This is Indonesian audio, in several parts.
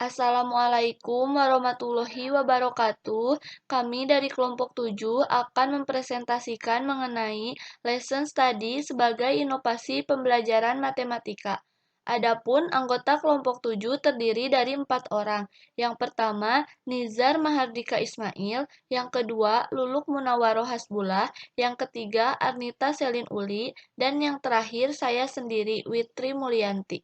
Assalamualaikum warahmatullahi wabarakatuh. Kami dari kelompok 7 akan mempresentasikan mengenai lesson study sebagai inovasi pembelajaran matematika. Adapun anggota kelompok 7 terdiri dari 4 orang. Yang pertama, Nizar Mahardika Ismail. Yang kedua, Luluk Munawaroh Hasbullah. Yang ketiga, Arnita Selin Uli. Dan yang terakhir, saya sendiri, Witri Mulyanti.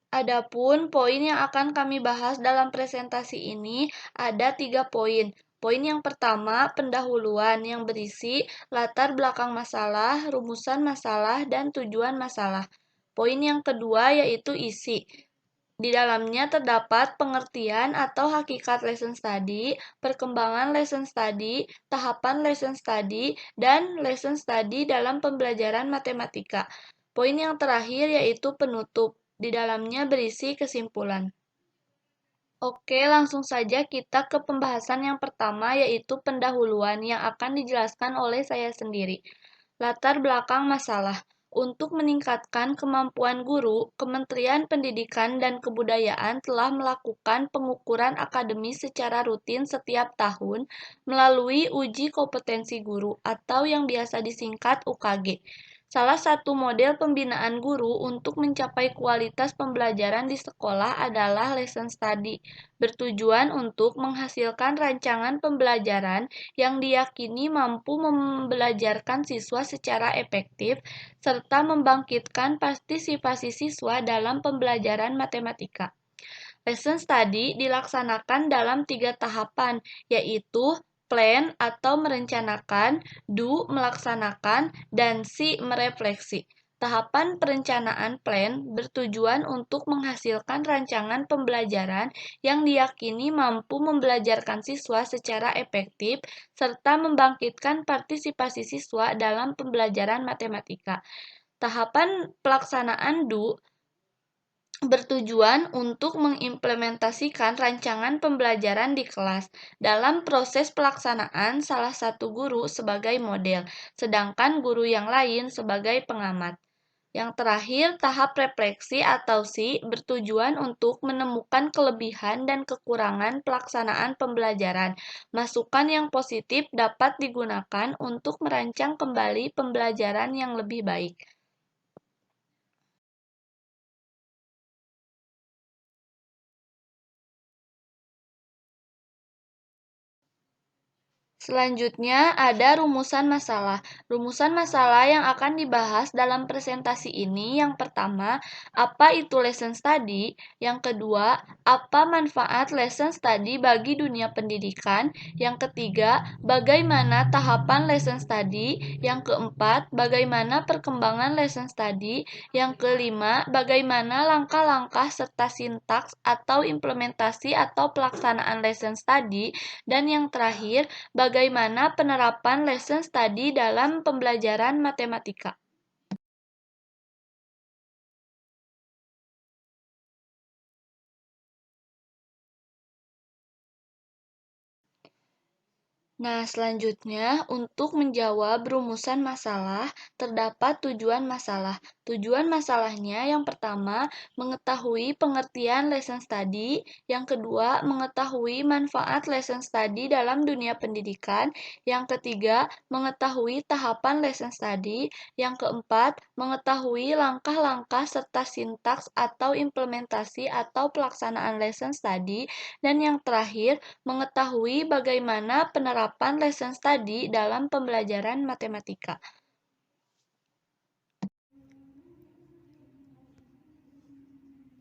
Adapun poin yang akan kami bahas dalam presentasi ini ada 3 poin. Poin yang pertama, pendahuluan yang berisi latar belakang masalah, rumusan masalah, dan tujuan masalah. Poin yang kedua yaitu isi. Di dalamnya terdapat pengertian atau hakikat lesson study, perkembangan lesson study, tahapan lesson study, dan lesson study dalam pembelajaran matematika. Poin yang terakhir yaitu penutup. Di dalamnya berisi kesimpulan. Oke, langsung saja kita ke pembahasan yang pertama yaitu pendahuluan yang akan dijelaskan oleh saya sendiri. Latar belakang masalah. Untuk meningkatkan kemampuan guru, Kementerian Pendidikan dan Kebudayaan telah melakukan pengukuran akademis secara rutin setiap tahun melalui uji kompetensi guru atau yang biasa disingkat UKG. Salah satu model pembinaan guru untuk mencapai kualitas pembelajaran di sekolah adalah lesson study, bertujuan untuk menghasilkan rancangan pembelajaran yang diyakini mampu membelajarkan siswa secara efektif serta membangkitkan partisipasi siswa dalam pembelajaran matematika. Lesson study dilaksanakan dalam 3 tahapan, yaitu plan atau merencanakan, do melaksanakan, dan si merefleksi. Tahapan perencanaan plan bertujuan untuk menghasilkan rancangan pembelajaran yang diyakini mampu membelajarkan siswa secara efektif serta membangkitkan partisipasi siswa dalam pembelajaran matematika. Tahapan pelaksanaan do bertujuan untuk mengimplementasikan rancangan pembelajaran di kelas. Dalam proses pelaksanaan, salah satu guru sebagai model, sedangkan guru yang lain sebagai pengamat. Yang terakhir, tahap refleksi atau si bertujuan untuk menemukan kelebihan dan kekurangan pelaksanaan pembelajaran. Masukan yang positif dapat digunakan untuk merancang kembali pembelajaran yang lebih baik. Selanjutnya ada rumusan masalah. Rumusan masalah yang akan dibahas dalam presentasi ini yang pertama, apa itu lesson study? Yang kedua, apa manfaat lesson study bagi dunia pendidikan? Yang ketiga, bagaimana tahapan lesson study? Yang keempat, bagaimana perkembangan lesson study? Yang kelima, bagaimana langkah-langkah serta sintaks atau implementasi atau pelaksanaan lesson study? Dan yang terakhir, bagaimana penerapan lesson study dalam pembelajaran matematika. Nah, selanjutnya untuk menjawab rumusan masalah, terdapat tujuan masalah. Tujuan masalahnya yang pertama, mengetahui pengertian lesson study, yang kedua, mengetahui manfaat lesson study dalam dunia pendidikan, yang ketiga, mengetahui tahapan lesson study, yang keempat, mengetahui langkah-langkah serta sintaks atau implementasi atau pelaksanaan lesson study, dan yang terakhir, mengetahui bagaimana penerapan lesson study dalam pembelajaran matematika.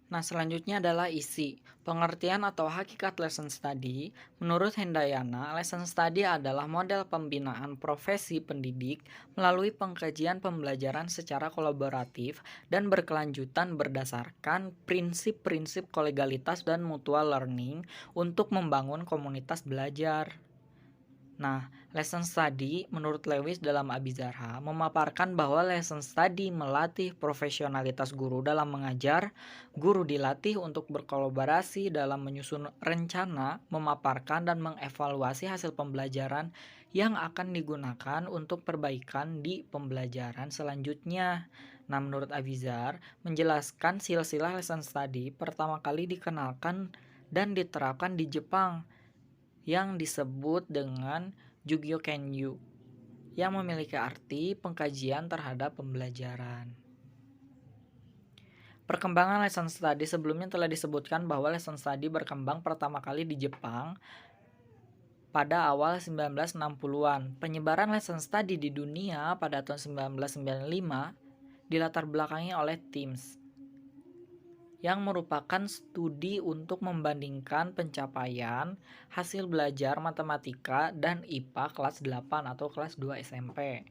Nah, selanjutnya adalah isi. Pengertian atau hakikat lesson study. Menurut Hendayana, lesson study adalah model pembinaan profesi pendidik melalui pengkajian pembelajaran secara kolaboratif dan berkelanjutan berdasarkan prinsip-prinsip kolegalitas dan mutual learning untuk membangun komunitas belajar. Nah, lesson study menurut Lewis dalam Abizarha memaparkan bahwa lesson study melatih profesionalitas guru dalam mengajar. Guru dilatih untuk berkolaborasi dalam menyusun rencana, memaparkan dan mengevaluasi hasil pembelajaran yang akan digunakan untuk perbaikan di pembelajaran selanjutnya. Nah, menurut Avizar, menjelaskan silsilah lesson study pertama kali dikenalkan dan diterapkan di Jepang yang disebut dengan Jugyo Kenyu yang memiliki arti pengkajian terhadap pembelajaran. Perkembangan lesson study sebelumnya telah disebutkan bahwa lesson study berkembang pertama kali di Jepang pada awal 1960-an. Penyebaran lesson study di dunia pada tahun 1995 dilatar belakangi oleh TIMSS yang merupakan studi untuk membandingkan pencapaian hasil belajar matematika dan IPA kelas 8 atau kelas 2 SMP.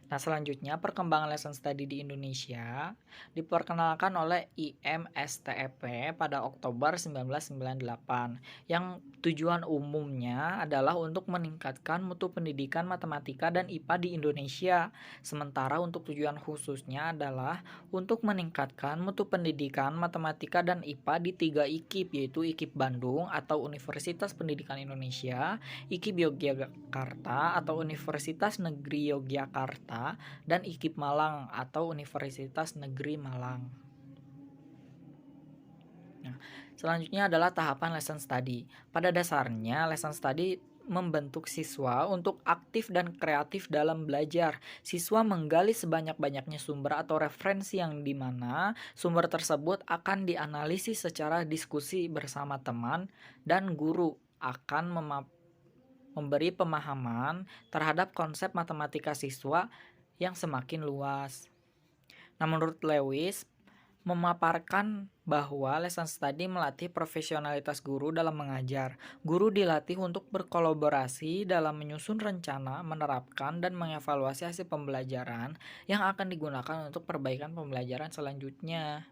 Nah, selanjutnya perkembangan lesson study di Indonesia diperkenalkan oleh IMSTEP pada Oktober 1998 yang tujuan umumnya adalah untuk meningkatkan mutu pendidikan matematika dan IPA di Indonesia. Sementara untuk tujuan khususnya adalah untuk meningkatkan mutu pendidikan matematika dan IPA di 3 IKIP, yaitu IKIP Bandung atau Universitas Pendidikan Indonesia, IKIP Yogyakarta atau Universitas Negeri Yogyakarta, dan IKIP Malang atau Universitas Negeri Malang. Nah, selanjutnya adalah tahapan lesson study. Pada dasarnya, lesson study membentuk siswa untuk aktif dan kreatif dalam belajar. Siswa menggali sebanyak-banyaknya sumber atau referensi yang dimana sumber tersebut akan dianalisis secara diskusi bersama teman, dan guru akan memberi pemahaman terhadap konsep matematika siswa yang semakin luas. Nah, menurut Lewis, memaparkan bahwa lesson study melatih profesionalitas guru dalam mengajar. Guru dilatih untuk berkolaborasi dalam menyusun rencana, menerapkan, dan mengevaluasi hasil pembelajaran yang akan digunakan untuk perbaikan pembelajaran selanjutnya.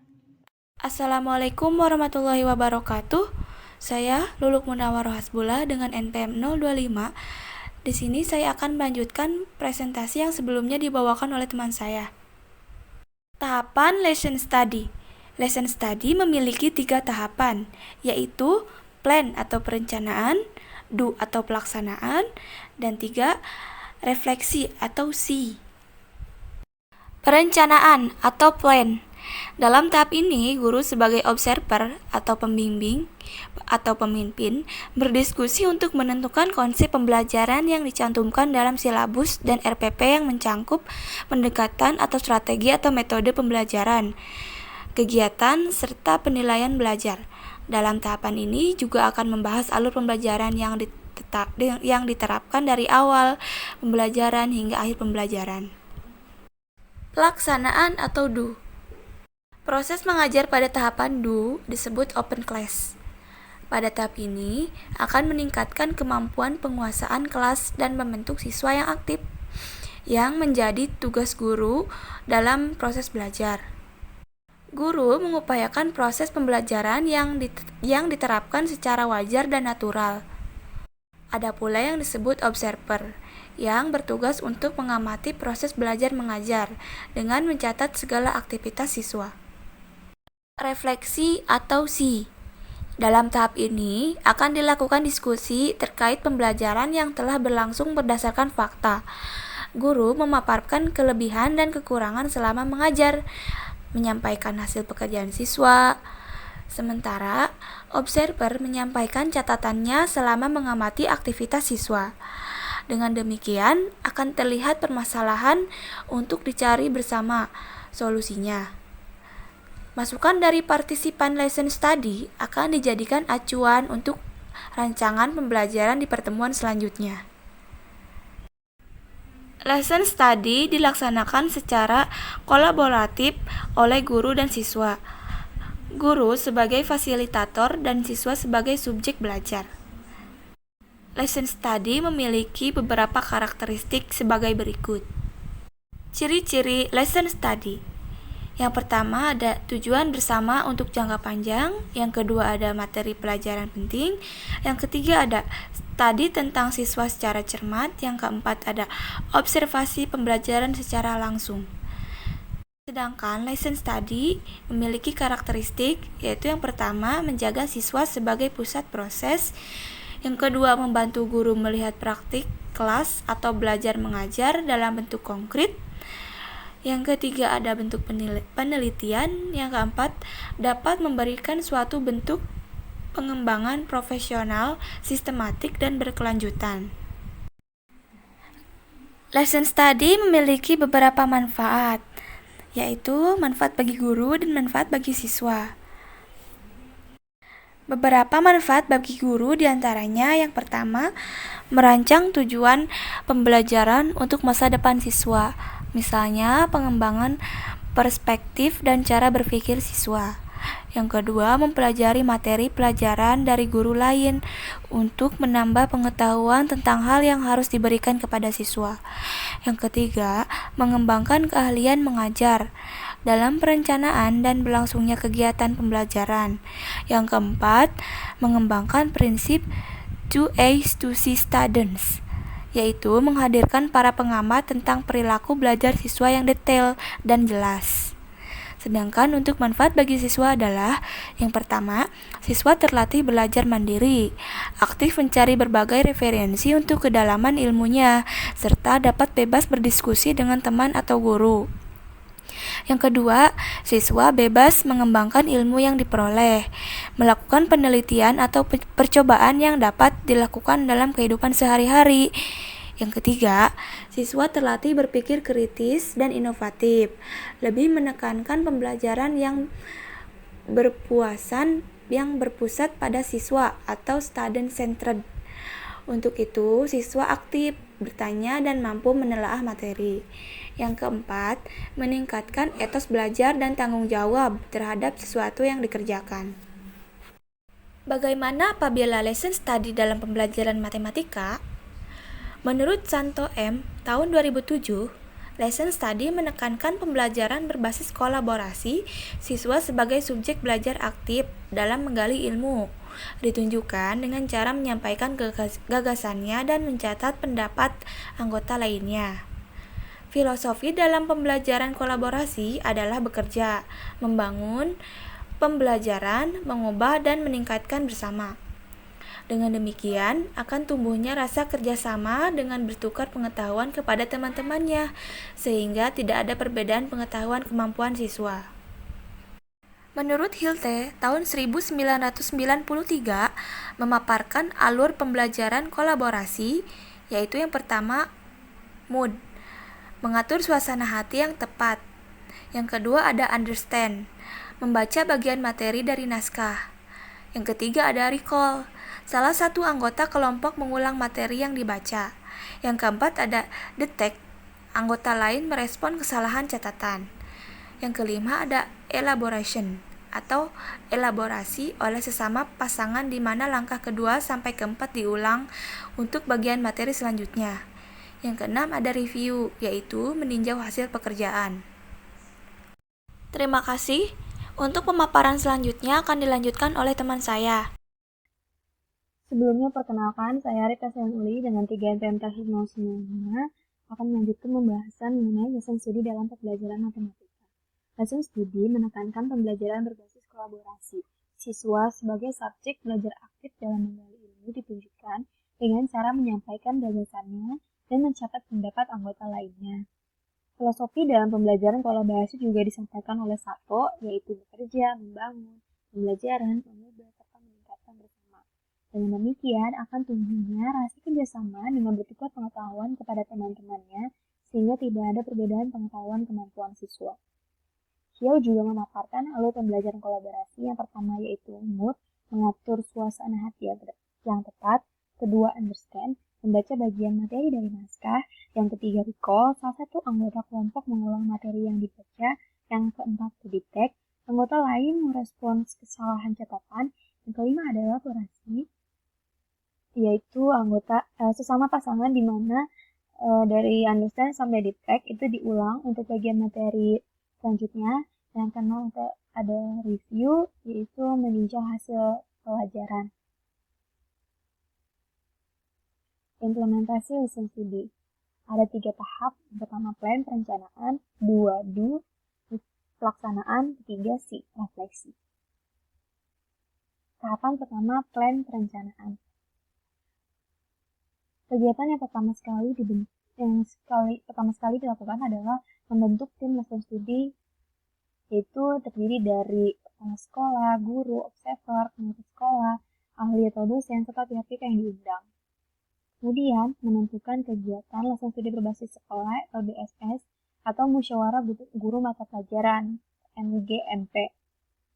Assalamualaikum warahmatullahi wabarakatuh. Saya Luluk Munawwaroh Hasbullah dengan NPM 025. Di sini saya akan melanjutkan presentasi yang sebelumnya dibawakan oleh teman saya. Tahapan lesson study. Lesson study memiliki 3 tahapan, yaitu plan atau perencanaan, do atau pelaksanaan, dan 3 refleksi atau C. Perencanaan atau plan. Dalam tahap ini, guru sebagai observer atau pembimbing atau pemimpin berdiskusi untuk menentukan konsep pembelajaran yang dicantumkan dalam silabus dan RPP yang mencangkup pendekatan atau strategi atau metode pembelajaran, kegiatan, serta penilaian belajar. Dalam tahapan ini juga akan membahas alur pembelajaran yang diterapkan dari awal pembelajaran hingga akhir pembelajaran. Pelaksanaan atau do. Proses mengajar pada tahapan do disebut open class. Pada tahap ini akan meningkatkan kemampuan penguasaan kelas dan membentuk siswa yang aktif, yang menjadi tugas guru dalam proses belajar. Guru mengupayakan proses pembelajaran yang diterapkan secara wajar dan natural. Ada pula yang disebut observer, yang bertugas untuk mengamati proses belajar mengajar dengan mencatat segala aktivitas siswa. Refleksi atau C. Dalam tahap ini akan dilakukan diskusi terkait pembelajaran yang telah berlangsung berdasarkan fakta. Guru memaparkan kelebihan dan kekurangan selama mengajar, menyampaikan hasil pekerjaan siswa. Sementara observer menyampaikan catatannya selama mengamati aktivitas siswa. Dengan demikian akan terlihat permasalahan untuk dicari bersama solusinya. Masukan dari partisipan lesson study akan dijadikan acuan untuk rancangan pembelajaran di pertemuan selanjutnya. Lesson study dilaksanakan secara kolaboratif oleh guru dan siswa. Guru sebagai fasilitator dan siswa sebagai subjek belajar. Lesson study memiliki beberapa karakteristik sebagai berikut. Ciri-ciri lesson study. Yang pertama ada tujuan bersama untuk jangka panjang, yang kedua ada materi pelajaran penting, yang ketiga ada studi tentang siswa secara cermat, yang keempat ada observasi pembelajaran secara langsung. Sedangkan lesson study memiliki karakteristik, yaitu yang pertama menjaga siswa sebagai pusat proses, yang kedua membantu guru melihat praktik kelas atau belajar mengajar dalam bentuk konkret, Yang ketiga ada bentuk penelitian. Yang keempat dapat memberikan suatu bentuk pengembangan profesional, sistematik, dan berkelanjutan. Lesson study memiliki beberapa manfaat, yaitu manfaat bagi guru dan manfaat bagi siswa. Beberapa manfaat bagi guru diantaranya yang pertama, merancang tujuan pembelajaran untuk masa depan siswa, misalnya pengembangan perspektif dan cara berpikir siswa. Yang kedua, mempelajari materi pelajaran dari guru lain untuk menambah pengetahuan tentang hal yang harus diberikan kepada siswa. Yang ketiga, mengembangkan keahlian mengajar dalam perencanaan dan berlangsungnya kegiatan pembelajaran. Yang keempat, mengembangkan prinsip 2A's to C students, yaitu menghadirkan para pengamat tentang perilaku belajar siswa yang detail dan jelas. Sedangkan untuk manfaat bagi siswa adalah yang pertama, siswa terlatih belajar mandiri, aktif mencari berbagai referensi untuk kedalaman ilmunya, serta dapat bebas berdiskusi dengan teman atau guru. Yang kedua, siswa bebas mengembangkan ilmu yang diperoleh, melakukan penelitian atau percobaan yang dapat dilakukan dalam kehidupan sehari-hari. Yang ketiga, siswa terlatih berpikir kritis dan inovatif, lebih menekankan pembelajaran yang berpusat pada siswa atau student-centered. Untuk itu, siswa aktif, bertanya, dan mampu menelaah materi. Yang keempat, meningkatkan etos belajar dan tanggung jawab terhadap sesuatu yang dikerjakan. Bagaimana apabila lesson study dalam pembelajaran matematika? Menurut Santo M. tahun 2007, lesson study menekankan pembelajaran berbasis kolaborasi siswa sebagai subjek belajar aktif dalam menggali ilmu, ditunjukkan dengan cara menyampaikan gagasannya dan mencatat pendapat anggota lainnya. Filosofi dalam pembelajaran kolaborasi adalah bekerja, membangun pembelajaran, mengubah dan meningkatkan bersama. Dengan demikian, akan tumbuhnya rasa kerjasama dengan bertukar pengetahuan kepada teman-temannya, sehingga tidak ada perbedaan pengetahuan kemampuan siswa. Menurut Hilte, tahun 1993 memaparkan alur pembelajaran kolaborasi, yaitu yang pertama, mood, mengatur suasana hati yang tepat. Yang kedua ada understand, membaca bagian materi dari naskah. Yang ketiga ada recall, salah satu anggota kelompok mengulang materi yang dibaca. Yang keempat ada detect, anggota lain merespon kesalahan catatan. Yang kelima ada elaboration, atau elaborasi oleh sesama pasangan di mana langkah kedua sampai keempat diulang untuk bagian materi selanjutnya. Yang keenam ada review, yaitu meninjau hasil pekerjaan. Terima kasih. Untuk pemaparan selanjutnya akan dilanjutkan oleh teman saya. Sebelumnya perkenalkan, saya Rita Uli dengan 3 implementasi semuanya akan melanjutkan pembahasan mengenai lesson study dalam pembelajaran matematika. Lesson study menekankan pembelajaran berbasis kolaborasi. Siswa sebagai subjek belajar aktif dalam menggali ilmu ditunjukkan dengan cara menyampaikan gagasannya dan mencatat pendapat anggota lainnya. Filosofi dalam pembelajaran kolaborasi juga disampaikan oleh Sato, yaitu bekerja, membangun, pembelajaran, mengubah, serta meningkatkan bersama. Dengan demikian, akan tumbuhnya rasa kerjasama dengan bertukar pengetahuan kepada teman-temannya, sehingga tidak ada perbedaan pengetahuan kemampuan siswa. Hill juga memaparkan alur pembelajaran kolaborasi yang pertama yaitu mood, mengatur suasana hati yang tepat, kedua understand, membaca bagian materi dari naskah, yang ketiga recall, salah satu anggota kelompok mengulang materi yang dibaca, yang keempat detect, anggota lain merespons kesalahan catatan, yang kelima adalah elaborasi, yaitu anggota sesama pasangan di mana dari understand sampai detect itu diulang untuk bagian materi selanjutnya. Yang keenam ada review, yaitu meninjau hasil pelajaran. Implementasi lesson study. Ada 3 tahap. Pertama plan, perencanaan. 2 do, pelaksanaan. 3 see, refleksi. Tahapan pertama plan perencanaan. Kegiatan yang pertama sekali dilakukan adalah Membentuk tim lesson studi yaitu terdiri dari kepala sekolah, guru, observer, pengatur sekolah, ahli atau dosen, serta pihak-pihak yang diundang. Kemudian, menentukan kegiatan lesson studi berbasis sekolah (LBSS) atau musyawarah guru mata pelajaran (MGMP).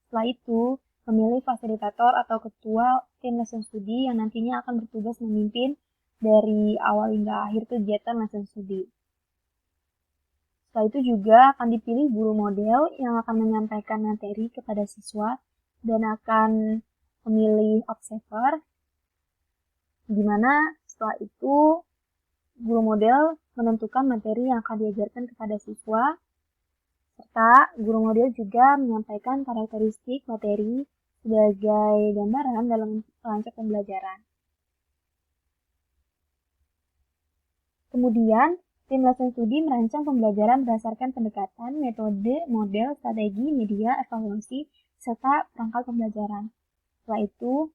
Setelah itu, memilih fasilitator atau ketua tim lesson studi yang nantinya akan bertugas memimpin dari awal hingga akhir kegiatan lesson studi. Setelah itu juga akan dipilih guru model yang akan menyampaikan materi kepada siswa dan akan memilih observer, di mana setelah itu guru model menentukan materi yang akan diajarkan kepada siswa, serta guru model juga menyampaikan karakteristik materi sebagai gambaran dalam rancang pembelajaran. Kemudian, tim lesson studi merancang pembelajaran berdasarkan pendekatan, metode, model, strategi, media, evaluasi, serta perangkat pembelajaran. Setelah itu,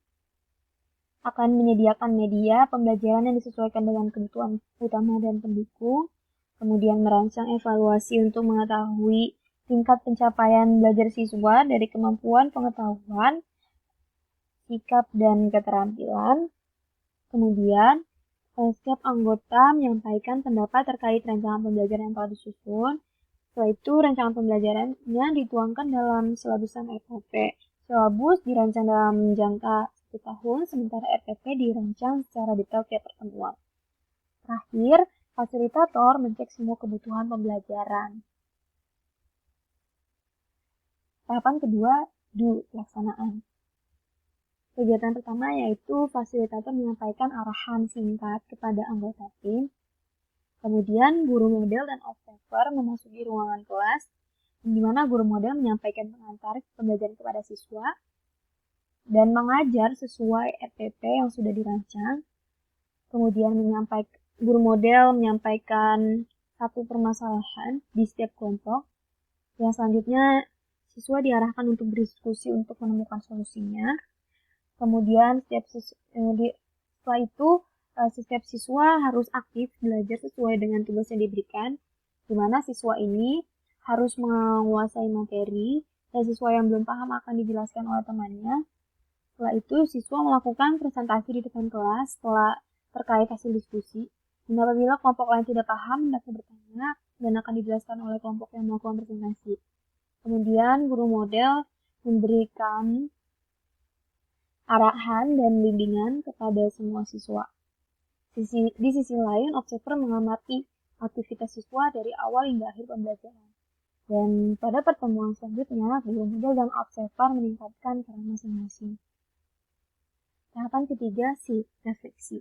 akan menyediakan media pembelajaran yang disesuaikan dengan kebutuhan utama dan pendukung, kemudian merancang evaluasi untuk mengetahui tingkat pencapaian belajar siswa dari kemampuan pengetahuan, sikap, dan keterampilan. Kemudian, setiap anggota menyampaikan pendapat terkait rancangan pembelajaran yang telah disusun. Setelah itu, rancangan pembelajarannya dituangkan dalam silabusan RPP. Silabus dirancang dalam jangka 1 tahun, sementara RPP dirancang secara detail tiap pertemuan. Terakhir, fasilitator mencek semua kebutuhan pembelajaran. Tahapan kedua, pelaksanaan. Kegiatan pertama yaitu fasilitator menyampaikan arahan singkat kepada anggota tim. Kemudian guru model dan observer memasuki ruangan kelas, di mana guru model menyampaikan pengantar pembelajaran kepada siswa dan mengajar sesuai RPP yang sudah dirancang. Kemudian guru model menyampaikan satu permasalahan di setiap kelompok. Yang selanjutnya siswa diarahkan untuk berdiskusi untuk menemukan solusinya. Kemudian setelah itu setiap siswa harus aktif belajar sesuai dengan tugas yang diberikan, di mana siswa ini harus menguasai materi dan siswa yang belum paham akan dijelaskan oleh temannya. Setelah itu siswa melakukan presentasi di depan kelas setelah terkait hasil diskusi. Dan apabila kelompok lain tidak paham, dapat bertanya dan akan dijelaskan oleh kelompok yang melakukan presentasi. Kemudian guru model memberikan arahan dan bimbingan kepada semua siswa. Di sisi lain, observer mengamati aktivitas siswa dari awal hingga akhir pembelajaran. Dan pada pertemuan selanjutnya, guru model dan observer meningkatkan peran masing-masing. Tahapan ketiga, refleksi.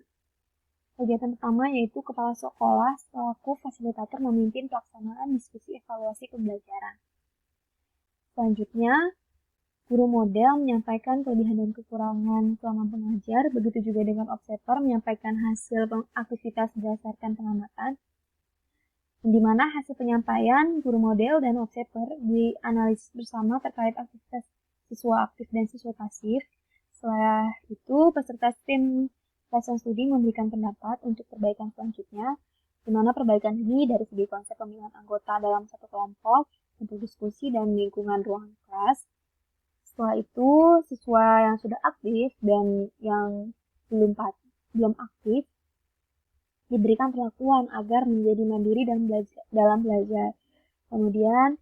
Kegiatan pertama yaitu kepala sekolah selaku fasilitator memimpin pelaksanaan diskusi evaluasi pembelajaran. Selanjutnya, guru model menyampaikan kelebihan dan kekurangan selama mengajar, begitu juga dengan observer menyampaikan hasil aktivitas berdasarkan pengamatan, di mana hasil penyampaian guru model dan observer dianalisis bersama terkait aktivitas siswa aktif dan siswa pasif. Setelah itu, peserta tim lesson studi memberikan pendapat untuk perbaikan selanjutnya, di mana perbaikan ini dari segi konsep pemilihan anggota dalam satu kelompok, untuk diskusi dan lingkungan ruang kelas. Setelah itu, siswa yang sudah aktif dan yang belum aktif diberikan perlakuan agar menjadi mandiri dalam belajar. Kemudian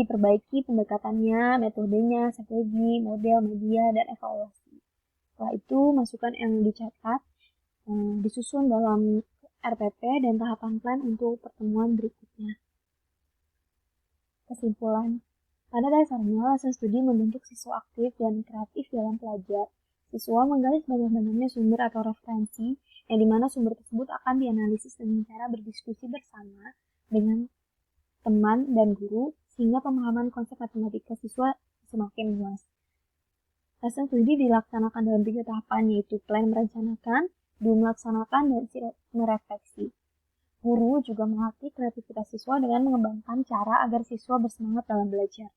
diperbaiki pendekatannya, metodenya, strategi, model, media, dan evaluasi. Setelah itu, masukan yang dicatat disusun dalam RPP dan tahapan plan untuk pertemuan berikutnya. Kesimpulan, pada dasarnya lesson studi membentuk siswa aktif dan kreatif dalam belajar. Siswa menggali sebanyak-banyaknya sumber atau referensi, yang dimana sumber tersebut akan dianalisis dengan cara berdiskusi bersama dengan teman dan guru, sehingga pemahaman konsep matematika siswa semakin luas. Lesson studi dilaksanakan dalam 3 tahapan, yaitu plan merencanakan, melaksanakan, dan merefleksi. Guru juga melatih kreativitas siswa dengan mengembangkan cara agar siswa bersemangat dalam belajar.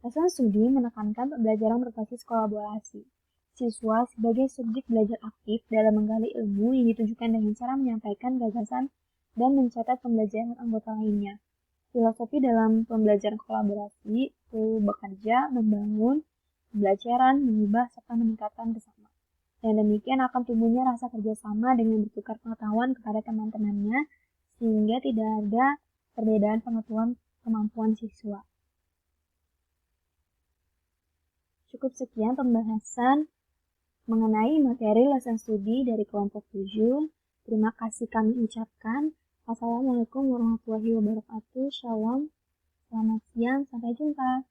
Lesson studi menekankan pembelajaran berbasis kolaborasi. Siswa sebagai subjek belajar aktif dalam menggali ilmu yang ditujukan dengan cara menyampaikan gagasan dan mencatat pembelajaran anggota lainnya. Filosofi dalam pembelajaran kolaborasi itu bekerja, membangun, pembelajaran, mengubah, serta meningkatkan bersama. Dan demikian akan tumbuhnya rasa kerjasama dengan bertukar pengetahuan kepada teman-temannya, sehingga tidak ada perbedaan pengetahuan kemampuan siswa. Cukup sekian pembahasan mengenai materi lesson studi dari kelompok 7. Terima kasih kami ucapkan. Assalamualaikum warahmatullahi wabarakatuh. Shalom. Selamat siang. Sampai jumpa.